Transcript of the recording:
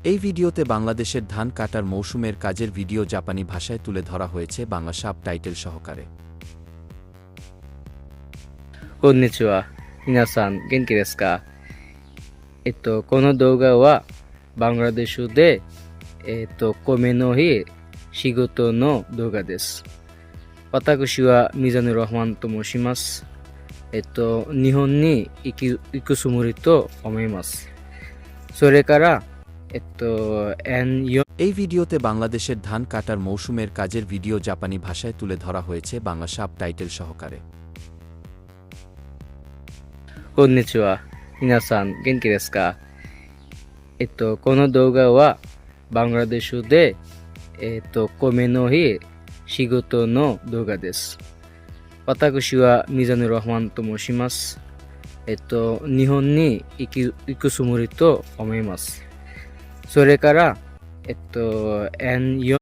এই ভিডিওতে বাংলাদেশের ধান কাটার মৌসুমের কাজের ভিডিও জাপানি ভাষায় তুলে ধরা হয়েছে বাংলা সাবটাইটেল সহকারে। こんにちは。皆さん元気ですか？この動画はバングラデシュで、米の日仕事の動画です。私はミザヌルラハマンと申します。日本に行くつもりと思います。それから、N4 এই ভিডিওতে বাংলাদেশের ধান কাটার মৌসুমের কাজের ভিডিও জাপানি ভাষায় তুলে ধরা হয়েছে বাংলা সাবটাইটেল সহকারে। こんにちは。皆さん元気ですか？この動画はバングラデシュで、米の日仕事の動画です。私はミザヌルラハマンと申します。日本に行くつもりと思います。それから、N4